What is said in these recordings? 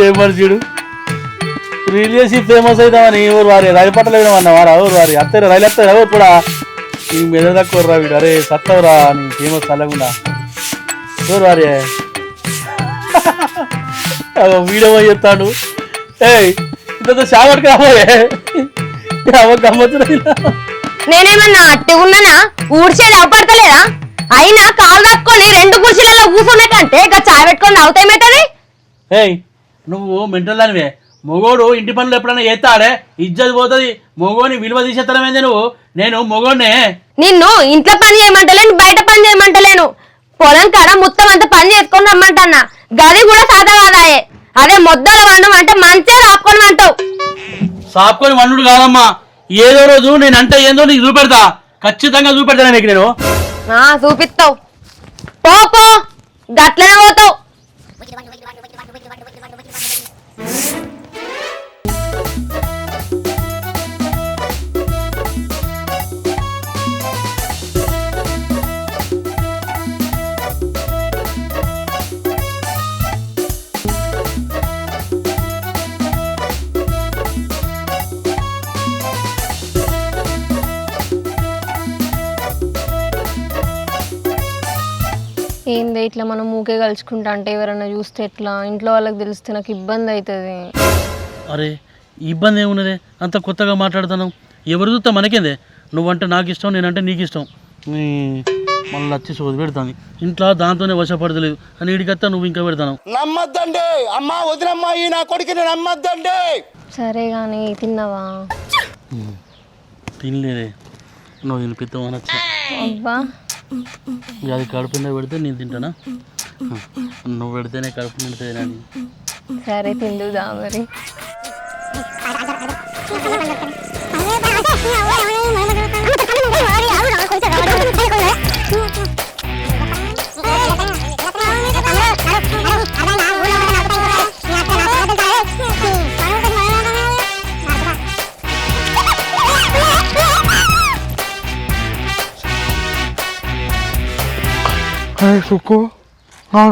ఏం మనిషిడు రీల్ చేసి ఫేమస్ అవుతామని ఊరు వారి రైలు పట్టలు వేయమన్నావారా ఊరు వారి అత్తే రైలు వస్తారా కూడా నీ మీద తక్కువ వీడు అరే సత్తవరా నీ ఫేమస్ చల్లకుండా ఊరు వారి వీడియో చెప్తాడు ఇంత షావట్ కాబోయే గమ్మత్తు నేనేమన్నా అట్టి ఉన్నానా ఊడ్చేది అవపడతలేదా అయినా కాలు కట్టుకొని 2 కుర్చీలలో కూర్చునే కంటే ఇక చాయ్ పెట్టుకొని అవుతామేటది నువ్వు మెంటల్ దానివే మొగోడు ఇంటి పనులు ఎప్పుడైనా చేస్తాడే ఇజ్జత్ పోతుంది మొగోని విలువ తీసేత్తనమేంది నువ్వు నేను మొగోడినే నిన్ను ఇంట్లో పని చేయమంటలేను బయట పని చేయమంటలేను పొలం కాడ మొత్తం అంతా పని చేసుకొని రమ్మంటన్నా గది కూడా సాదా కాదాయే అదే మొద్దలు వండం అంటే మంచిగా రాపుకొని అంటావు సాపుకొని వండు కాదమ్మా ఏదో రోజు నేనంటే ఏందో నీకు చూపెడతా ఖచ్చితంగా చూపెడతాను నీకు నేను చూపిస్తావు పో గట్లనే పోతావు ఏంది ఇట్లా మనం ఊకే కలుసుకుంటా అంటే ఎవరైనా చూస్తే ఎట్లా ఇంట్లో వాళ్ళకి తెలిస్తే నాకు ఇబ్బంది అవుతుంది అరే ఇబ్బంది ఏమున్నదే అంత కొత్తగా మాట్లాడుతాను ఎవరు చూస్తా మనకేందే నువ్వంటే నాకు ఇష్టం నేనంటే నీకు ఇష్టం మళ్ళీ వచ్చి సోది పెడతాను ఇంట్లో దాంతోనే వశపడతలేదు అని ఇడికత్తా నువ్వు ఇంకా పెడతాను నమ్మద్దండి అమ్మా వదినమ్మా ఈ నా కొడుకుని నమ్మద్దండి సరే కానీ తిన్నావా తినలేదే నువ్వు తినిపిస్తావు అనొచ్చా అబ్బా అది కడుపు నిండా పెడితే నేను తింటానా నువ్వు పెడితేనే కడుపు నిండుతుంది అని సరే తిందుదా మరి సుక్కు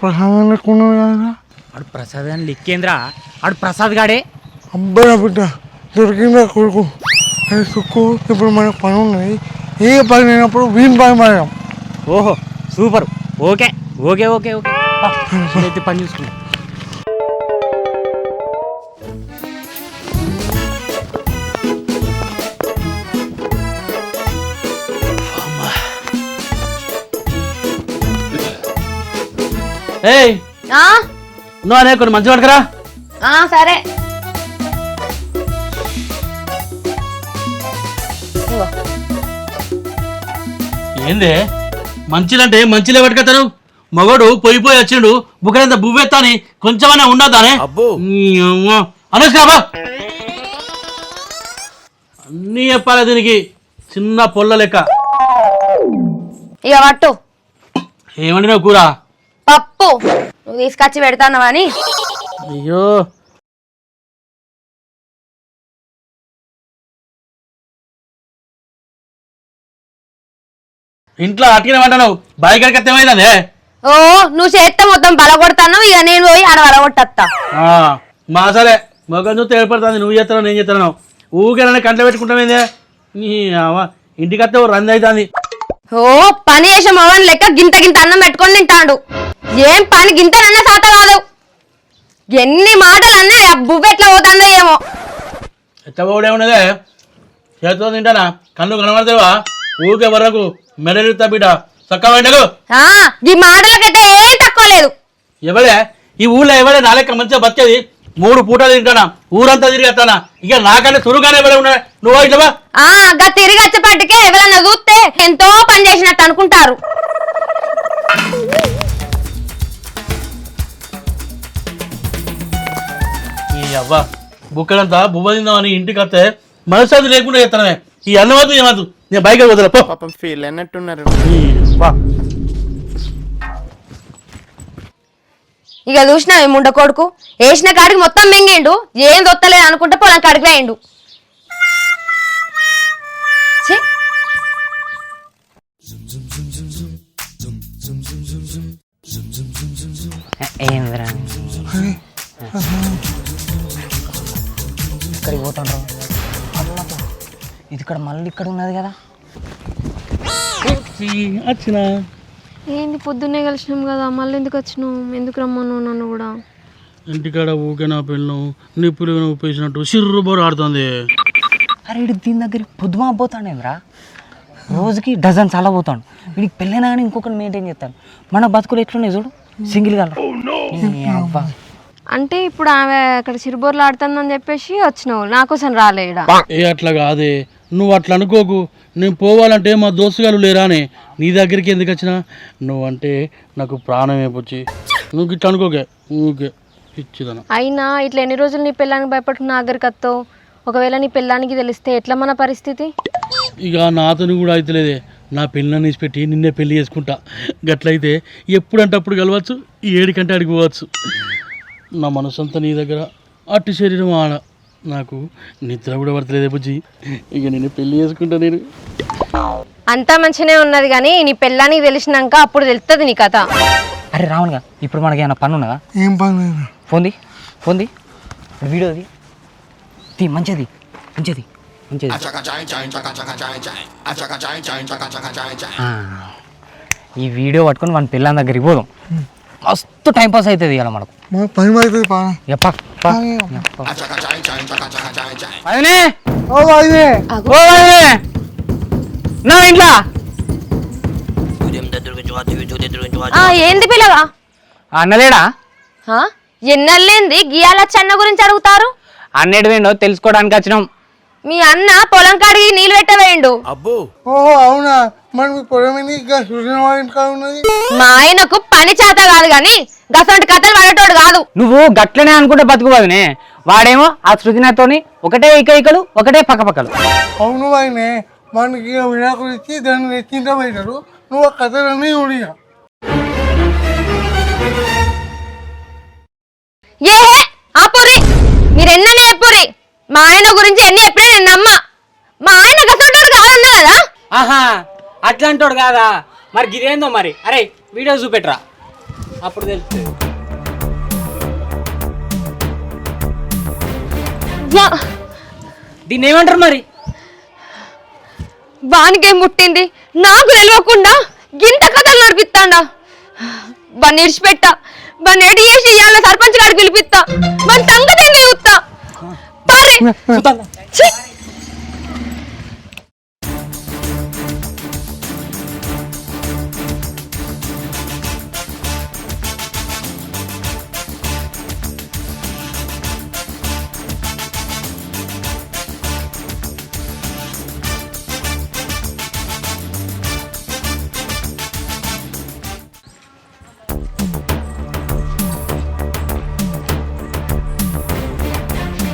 ప్రసాదం లెక్కున్నాడు కదా ఆడు ప్రసాదాన్ని లెక్కేంద్రా ఆడు ప్రసాద్ గాడే అబ్బాయి బిడ్డ దొరికిందా కొడుకు అరే సుక్కు ఇప్పుడు మనకు పని ఉన్నది ఏ పని లేనప్పుడు వీని పని పడదాం ఓహో super okay okay okay okay అయితే పని చూసుకున్నాం నువ్వు అనే కొన్ని మంచి పడకరా సరే ఏందే మంచిలంటే మంచిలే పట్టుకొస్తాను మగోడు పోయిపోయి వచ్చిండు బుక్కడంత బువ్వెత్తాని కొంచెమన్నా ఉండదానే అనుష్కాబా అన్నీ చెప్పాలి దీనికి చిన్న పొల్ల లెక్క ఇక పట్టు ఏమండి నువ్వు కూర పప్పు నువ్వు తీసుకొచ్చి పెడతానవని అయ్యో ఇంట్లో అట్టిన వంటను బాయికాడికి ఎత్తమైందే ఓ నువ్వు చేస్తే మొత్తం బలగొడతాను ఇక నేను పోయి ఆడ బలగొట్టా మా సరే మొగం చూస్తే ఏర్పడుతుంది నువ్వు చేస్తావు నేను చేస్తాను ఊరికే కంట్లో పెట్టుకుంటామేందే ఇంటికి వస్తే రంది అవుతుంది ఓ పని చేసే మొగన్ లెక్క గింత గింత అన్నం పెట్టుకొని తింటాడు ఏం పని గింతనన్నా సాత కాదు ఎన్ని మాటలు అన్నా బువ్వ ఎట్లా పోతుందో ఏమో ఎట్లా పోవడేమున్నదే చేతితో తింటానా కన్ను కనబడతావా ఊరికే వరకు మెడలుతా బిడ్డ చక్కగా ఈ మాటలకైతే ఏం తక్కువ లేదు ఎవడే ఈ ఊళ్ళో ఎవడే నాలెక్క మంచిగా బతికేది 3 పూటలు తింటానా ఊరంతా తిరిగేస్తానా ఇక నాకంటే చురుగానే ఎవడే ఉన్నా నువ్వు ఇట్లా గా తిరిగి వచ్చేపటికే ఎవరన్నా చూస్తే ఎంతో పని చేసినట్టు అనుకుంటారు అవ్వా బుక్కడంతా బువ్వ తిందామని ఇంటికి వస్తే మనశ్శాంతి లేకుండా చేస్తానే ఈ అన్నవద్దు ఏమద్దు నేను బైక్ వదల పాపం ఫీల్ అన్నట్టున్నారు ఇక చూసినా ముండ కొడుకు వేసిన కాడికి మొత్తం మింగిండు ఏం దొత్తలేదు అనుకుంటే పొలం కాడికి వేయండు ఏంద్రా ఇక్కడికి పోతాను ఇది ఇక్కడ మళ్ళీ ఇక్కడ ఉన్నది కదా. వచ్చిన ఏంది పొద్దున్నే కలిసినాం కదా, మళ్ళీ ఎందుకు వచ్చినావు? ఎందుకు రమ్మన్నావు నన్ను కూడా? ఇంటికాడ ఊకే నా పిల్లను నిప్పులు ఉప్పేసినట్టు సిర్రు బోరు ఆడుతుంది. అరే ఇటు దీని దగ్గర పొద్దుమా పోతాడేంద్రా, రోజుకి డజన్ చాలా పోతాడు. వీడికి పెళ్ళైనా కానీ ఇంకొకటి మెయింటైన్ చేస్తాను. మన బతుకులు ఎట్లున్నాయి చూడు, సింగిల్ గా అబ్బా. అంటే ఇప్పుడు ఆమె అక్కడ చిరుబోర్లు ఆడుతుందని చెప్పేసి వచ్చినావు, నా కోసం రాలేడా? ఏ అట్లా కాదే, నువ్వు అట్లా అనుకోకు. నేను పోవాలంటే మా దోస్తుగాలు లేరానే, నీ దగ్గరికి ఎందుకు వచ్చినా? నువ్వంటే నాకు ప్రాణమే పుచ్చి, నువ్వు ఇట్లా అనుకోకే ఊకే ఇచ్చిదన. అయినా ఇట్లా ఎన్ని రోజులు నీ పిల్లానికి భయపడుకున్న దగ్గరికి వస్తావు? ఒకవేళ నీ పిల్లానికి తెలిస్తే ఎట్లా మన పరిస్థితి? ఇక నాతోని కూడా అయితలేదే, నా పిల్లని తీసిపెట్టి నిన్నే పెళ్లి చేసుకుంటా. గట్లయితే ఎప్పుడంటే అప్పుడు కలవచ్చు, ఈ ఏడికంటే అడిగి పోవచ్చు. నా మనసు అంతా నీ దగ్గర, అట్టి శరీరం ఆడ. నాకు నిద్ర కూడా పడతలేదే బుజ్జి, ఇక నేను పెళ్లి చేసుకుంటా. నేను అంతా మంచిగానే ఉన్నది కానీ నీ పిల్లానికి తెలిసినాక అప్పుడు తెలుస్తుంది నీ కథ. అరే రావణ్గా, ఇప్పుడు మనకి ఏమైనా పని ఉన్నదా? ఏం పని లేదు. ఫోన్ది వీడియోది మంచిది మంచిది మంచిది. ఈ వీడియో పట్టుకొని మన పిల్లల దగ్గరికి పోదాం, మస్తు టైంపాస్ అవుతుంది ఇవాళ మనకు. పని అవుతుంది పా. నా ఇంట్లో ఏంది పిల్లగా అన్నలేడా? ఎన్నెళ్ళేంది గియాల చెన్న గురించి అడుగుతారు? అన్నెడు వేండో తెలుసుకోవడానికి వచ్చినాం. మీ అన్న పొలం కాడికి నీళ్ళు పెట్టవేయండు. ఓహో అవునా, మరి మీ పొలం ఇంకా సృజన ఇంట్లో ఉన్నది. మా ఆయనకు పని చేత కాదు గాని గసంటి కథలు పడేటోడు కాదు. నువ్వు గట్లనే అనుకుంటే బతుకువదనే, వాడేమో ఆ సృజనతోని ఒకటే ఇకలు ఒకటే పక్కపక్కలు. అవును ఆయనే, మనకి విడాకులు ఇచ్చి దాన్ని నెచ్చింత పెట్టారు. నువ్వు ఆ కథలన్నీ ఉడిగా ఏహే ఆపురి, మీరెన్ననే చెప్పురి. మా ఆయన గురించి ఎన్ని చెప్పినా నేను నమ్మా. మా ఆయన గసంటోడు కాదన్నా కదా. ఆహా అట్లాంటోడు కాదా? మరి గిదేందో మరి. అరే వీడియో చూపెట్రా, అప్పుడు తెలుస్తుంది. దీన్ని ఏమంటారు మరి? వానికేం ముట్టింది, నాకు తెలియకుండా గింత కథలు నడిపిస్తాడా? బన్ని ఇడిచిపెట్టా, బన్ని ఎడి చేసి ఇవాళ సర్పంచ్ గారికి పిలిపిస్తా, మన సంగతి ఏంది చూస్తా.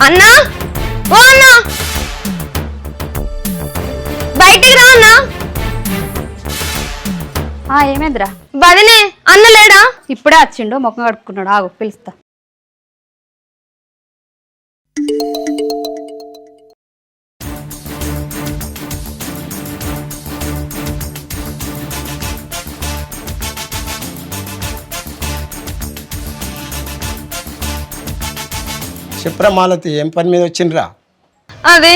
అన్నా, ఓ అన్నా, బయటికి రా అన్నా. ఏమేంద్రా? వదినే అన్న లేడా? ఇప్పుడే వచ్చిండు, ముఖం కడుక్కున్నాడు. ఆగు పిలుస్తా. చెప్పరా మాలతి, ఏం పని మీద వచ్చిండ్రా? అదే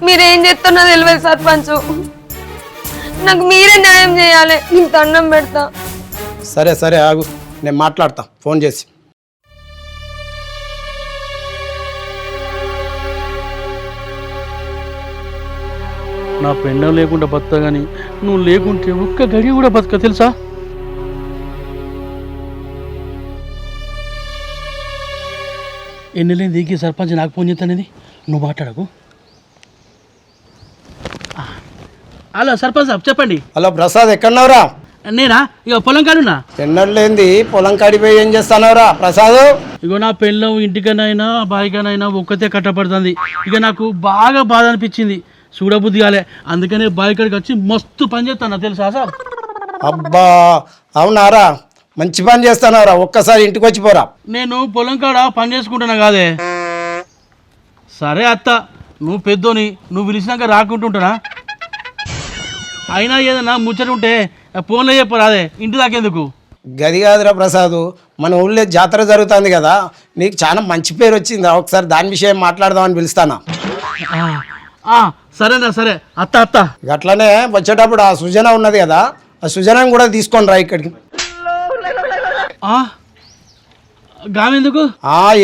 మీరేం చేస్తున్నా తెలియదు సర్పంచ్, నాకు మీరే న్యాయం చేయాలి. నీకు దండం పెడతా. సరే సరే ఆగు, నేను మాట్లాడతా ఫోన్ చేసి. నా పెండం లేకుండా బతుక కానీ నువ్వు లేకుంటే ఒక్క గడి కూడా బతుక తెలుసా? ఎన్నెలేని దిగి సర్పంచ్ నాకు ఫోన్ చేస్తానేది, నువ్వు మాట్లాడకు. హలో సర్పంచ్ సాబ్ చెప్పండి. హలో ప్రసాద్, ఎక్కడున్నావురా? నేనా ఇక పొలం కాడున్నా ఎన్నట్లేంది పొలం కాడిపోయి ఏం చేస్తానవరా ప్రసాద్? ఇగో నా పెళ్ళం ఇంటికనైనా బాయికనైనా ఒక్కతే కట్టపడుతుంది. ఇక నాకు బాగా బాధ అనిపించింది, చూడబుద్ధి కాలే. అందుకనే బావి కాడికి వచ్చి మస్తు పని చేస్తాను తెలుసా సార్. అబ్బా అవునారా, మంచి పని చేస్తానవరా. ఒక్కసారి ఇంటికి వచ్చి పోరా. నేను పొలం కాడ పని చేసుకుంటున్నా కాదే. సరే అత్త, నువ్వు పెద్దోని, నువ్వు పిలిచినాక రాకుంటుంటానా? అయినా ఏదన్నా ముచ్చట ఉంటే ఫోన్లో చెప్పరాదే, ఇంటి దాకేందుకు? గది కాదురా ప్రసాద్, మన ఊళ్ళో జాతర జరుగుతుంది కదా, నీకు చాలా మంచి పేరు వచ్చిందిరా. ఒకసారి దాని విషయం మాట్లాడదామని పిలుస్తానా. సరేనా, సరే అత్త అత్త. అట్లనే వచ్చేటప్పుడు ఆ సుజన ఉన్నది కదా, ఆ సుజనని కూడా తీసుకొని రా ఇక్కడికి. గామెందుకు?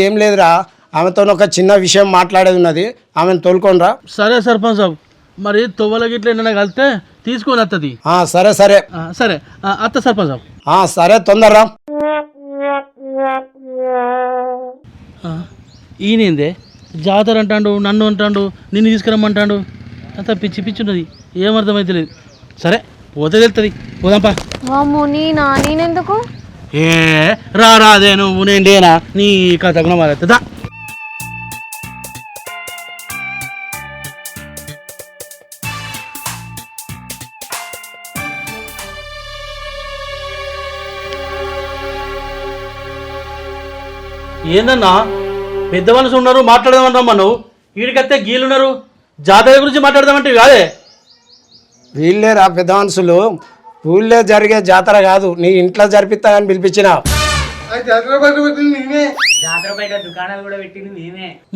ఏం లేదురా, ఆమెతో ఒక చిన్న విషయం మాట్లాడేది ఉన్నది, ఆమెను తోలుకొని రా. సరే సర్పంచ్ సాబ్, మరి తొవ్వల గిట్ల ఏమైనా కలిస్తే తీసుకొని అత్తది. సరే సరే సరే అత్త సర్పంచ్ సాబ్. సరే తొందరరా. ఈయనేందే జాతర అంటాడు, నన్ను అంటాడు, నిన్ను తీసుకురమ్మంటాడు. అంత పిచ్చి పిచ్చి ఉన్నది, ఏమర్థమైతే లేదు. సరే పోతే తెలుస్తుంది, పోదాంపా. నేనెందుకు? ఏ రాదే నువ్వు, నేను లేనా? నీ కథ గుణ మారేస్తుందా? ఏందన్నా పెద్ద మనుషులు ఉన్నారు, మాట్లాడదామని రమ్మను. వీడికైతే గీలున్నారు, జాతర గురించి మాట్లాడదామంటే కాదే. వీళ్ళేరా పెద్ద మనుషులు, ఊళ్ళో జరిగే జాతర కాదు, నీ ఇంట్లో జరిపిస్తానని పిలిపించిన.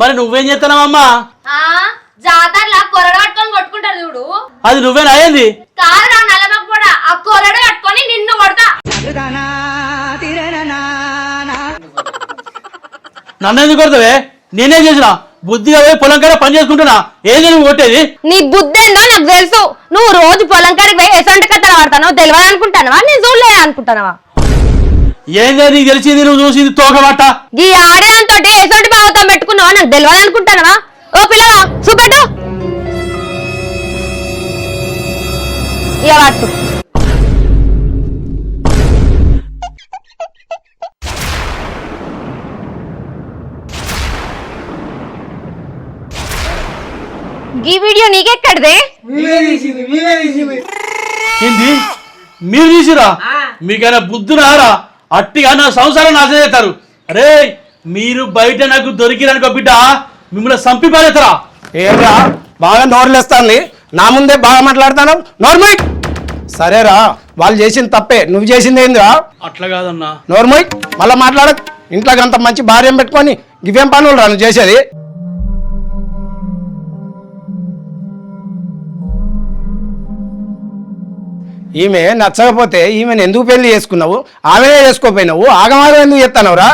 మరి నువ్వేం చేస్తున్నావమ్మా? జాతరలా కొరడు పట్టుకొని కొట్టుకుంటారు చూడు, అది నువ్వేనా అయ్యింది? కాదు నా నల్లమకు కూడా ఆ కొరడు పట్టుకొని నిన్ను కొడతా. నన్ను ఎందుకు కొడతావే? నేనేం చేసినా? బుద్ధిగా పోయి పొలం కాడ పని చేసుకుంటున్నా, ఏది నువ్వు కొట్టేది? నీ బుద్ధి ఏందో నాకు తెలుసు. నువ్వు రోజు పొలం కాడికి పోయి ఎసంటి కథలు పడతానో తెలియదు అనుకుంటానవా, నేను చూడలేదు అనుకుంటానవా? ఏందో నీకు తెలిసింది, నువ్వు చూసింది తోకమాట. ఈ ఆడేదాంతో ఎసంటి బావతో పెట్టుకున్నావా, నాకు తెలియదు అనుకుంటానవా? ఓ పిల్లవా చూపెట్టు. ఇక పట్టు. ఈ వీడియో నీకెక్కడిదే? ఏంది మీరు తీసిరా? మీకైనా బుద్ధి రారా? అట్టిగా నా సంసారం నాశనం చేస్తారు. అరే మీరు బయట నాకు దొరికిరనుకో బిడ్డ, మిమ్మల్ని సంపి పారేస్తారా? ఏంరా బాగా నోరులేస్తాను, నా ముందే బాగా మాట్లాడతాను. నోర్మోయ్. సరేరా, వాళ్ళు చేసింది తప్పే, నువ్వు చేసింది ఏందిరా? అట్లా కాదన్నా. నోర్మోయ్, మళ్ళీ మాట్లాడకు. ఇంట్లోకి అంత మంచి భార్యం పెట్టుకొని ఇవేం పనులు రా నువ్వు చేసేది? ఈమె నచ్చకపోతే ఈమెను ఎందుకు పెళ్లి చేసుకున్నావు? ఆమెనే చేసుకోపోయినావు, ఆగమాగం ఎందుకు చేస్తానవురా?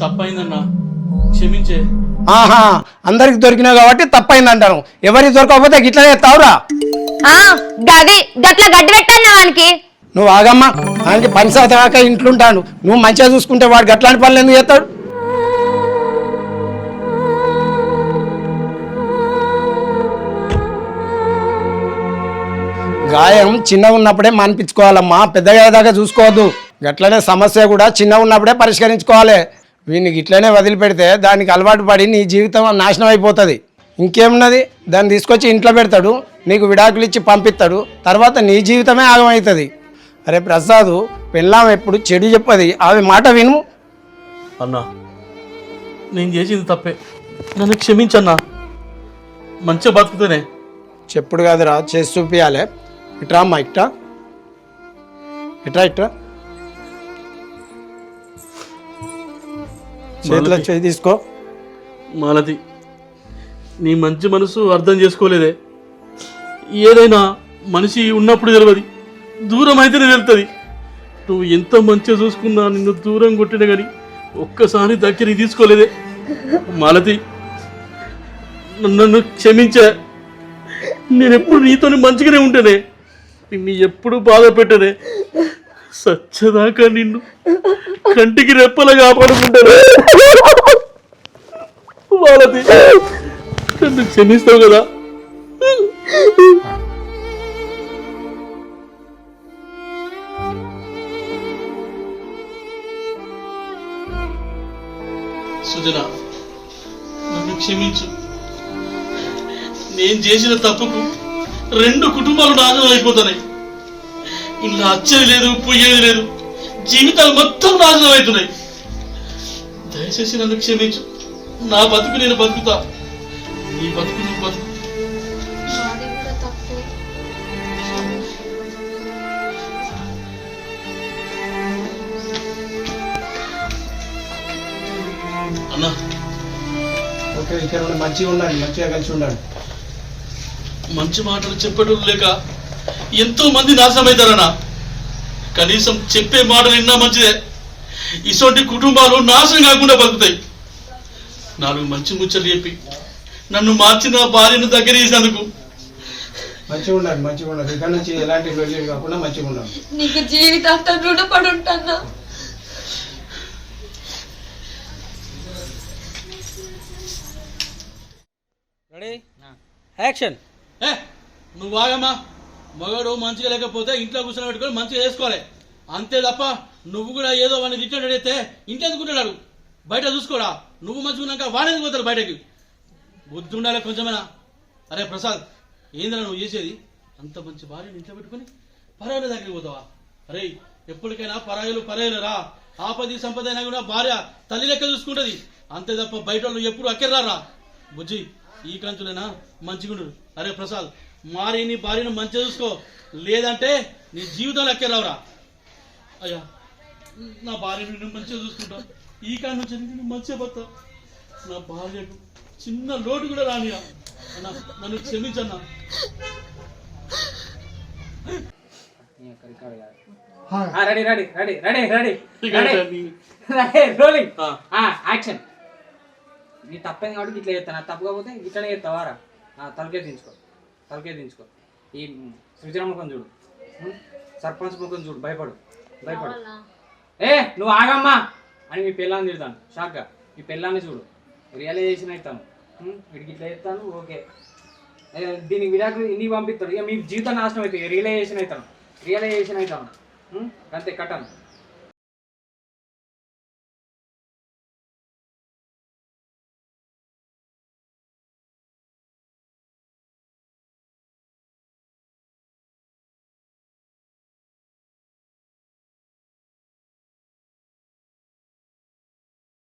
తప్పైందన్నా, క్షమించే. అందరికి దొరికినావు కాబట్టి తప్పైంది అంటాను. ఎవరికి దొరకకపోతే గిట్లా చేస్తావురా? గది గట్ల గడ్డి పెట్టాను వానికి. నువ్వు ఆగమ్మా, ఆయనకి పని సాధాక ఇంట్లుంటాను. నువ్వు మంచిగా చూసుకుంటే వాడు గట్లాంటి పనులు ఎందుకు చేస్తాడు? గాయం చిన్నగా ఉన్నప్పుడే మానిపించుకోవాలమ్మా, పెద్దగా అయ్యేదాకా చూసుకోవద్దు. గట్లనే సమస్య కూడా చిన్నగా ఉన్నప్పుడే పరిష్కరించుకోవాలి. వీనికి ఇట్లనే వదిలిపెడితే దానికి అలవాటు పడి నీ జీవితం నాశనం అయిపోతుంది. ఇంకేమున్నది, దాన్ని తీసుకొచ్చి ఇంట్లో పెడతాడు, నీకు విడాకులు ఇచ్చి పంపిస్తాడు, తర్వాత నీ జీవితమే ఆగమవుతుంది. అరే ప్రసాద్, పెళ్ళాం ఎప్పుడు చెడు చెప్పది, ఆమె మాట విను. అన్నా నేను చేసింది తప్పే, నన్ను క్షమించన్నా. మంచిగా బతుకుతానే. చెప్పుడు కాదురా, చేసి చూపించాలి. ఇట్రా అమ్మా, ఇట్రా ఇట్రా ఇట్రా. చేతిలో చేయి తీసుకో. మాలతి, నీ మంచి మనసు అర్థం చేసుకోలేదే. ఏదైనా మనిషి ఉన్నప్పుడు తెలియదు, దూరం అయితేనే తెలుస్తుంది. నువ్వు ఎంత మంచిగా చూసుకున్నా, నిన్ను దూరం కొట్టినా కానీ ఒక్కసారి దగ్గరికి తీసుకోలేదే. మాలతి, నన్ను క్షమించా. నేను ఎప్పుడు నీతో మంచిగానే ఉంటేనే, నిన్ను ఎప్పుడు బాధ పెట్టనే. సచ్చదాకా నిన్ను కంటికి రెప్పలా కాపాడుకుంటానే. మాలతి, నన్ను క్షమిస్తావు కదా? సుజన, నన్ను క్షమించు. నేను చేసిన తప్పుకు 2 కుటుంబాలు నాశనం అయిపోతున్నాయి. ఇలా అచ్చేది లేదు, పోయేది లేదు, జీవితాలు మొత్తం నాశనం అవుతున్నాయి. దయచేసి నన్ను క్షమించు. నా బతుకు నేను బతుకుతా, నీ బతుకు నువ్వు బతుకు. అన్నా, ఓకే, ఇక్కడ మంచిగా ఉండండి, మంచిగా కలిసి ఉండండి. మంచి మాటలు చెప్పడం లేక ఎంతో మంది నాశనం అవుతారన్నా. కనీసం చెప్పే మాటలు విన్నా మంచిదే. ఇటువంటి కుటుంబాలు నాశనం కాకుండా బతుకుతాయి. 4 మంచి ముచ్చట్లు చెప్పి నన్ను మార్చిన భార్యను దగ్గర చేసినందుకు మంచిగా ఉండండి, మంచిగా ఉండండి. ఇక్కడ నుంచి ఎలాంటి లొల్లి కాకుండా మంచిగా ఉండండి. నీకు జీవితాంతం రుణపడి ఉంటానా. Ready action. నువ్వు వాగమ్మా. మగాడు మంచిగా లేకపోతే ఇంట్లో కూర్చొని పెట్టుకొని మంచిగా చేసుకోవాలి అంతే తప్ప నువ్వు కూడా ఏదో వాడిని తిట్టాడైతే ఇంటెందుకుంటున్నాడు, బయట చూసుకోడా. నువ్వు మంచిగా ఉన్నాక వాడేందుకు పోతాడు బయటకి. బుద్ధి ఉండాలి కొంచెమైనా. అరే ప్రసాద్, ఏందిరా నువ్వు చేసేది? అంత మంచి భార్యను ఇంట్లో పెట్టుకుని పరాయిల దగ్గరికి పోతావా? అరే ఎప్పటికైనా పరాయిలు రా. ఆపది సంపద అయినా కూడా భార్య తల్లి లెక్క చూసుకుంటది అంతే తప్ప బయట వాళ్ళు ఎప్పుడు అక్కర్రారా. బుజ్జి, ఈ కంచులైనా మంచిగుండు. అరే ప్రసాద్, మారి నీ భార్యను మంచిగా చూసుకో, లేదంటే నీ జీవితంలో అక్కర్రావురా. అయ్యా, నా భార్యను నేను మంచిగా చూసుకుంటా. ఈ కాడ నుంచి నేను మంచిగా పోతా. నా భార్యకు చిన్న లోటు కూడా రానియా. అన్నా, నన్ను క్షమించన్నా. Ready ready ready ready ready ready rolling action. నీ తప్పేం కాబట్టి ఇట్లా చేస్తాను, తప్పు కాకపోతే ఇట్లనే చేస్తావారా? తలకే దించుకో. ఈ సృజన ముఖం చూడు, సర్పంచ్ ముఖం చూడు, భయపడు. నువ్వు ఆగమ్మా అని మీ పిల్లాన్ని తిడతాను షాక్గా. మీ పిల్లాన్ని చూడు, రియలైజేషన్ అవుతాను. వీడికి ఇట్లా చేస్తాను, ఓకే, దీనికి విడాకులు ఇన్ని పంపిస్తాడు. ఇక మీ జీవితం నాశనం అవుతాయి. రియలైజేషన్ అవుతాను అంతే కట్టాను.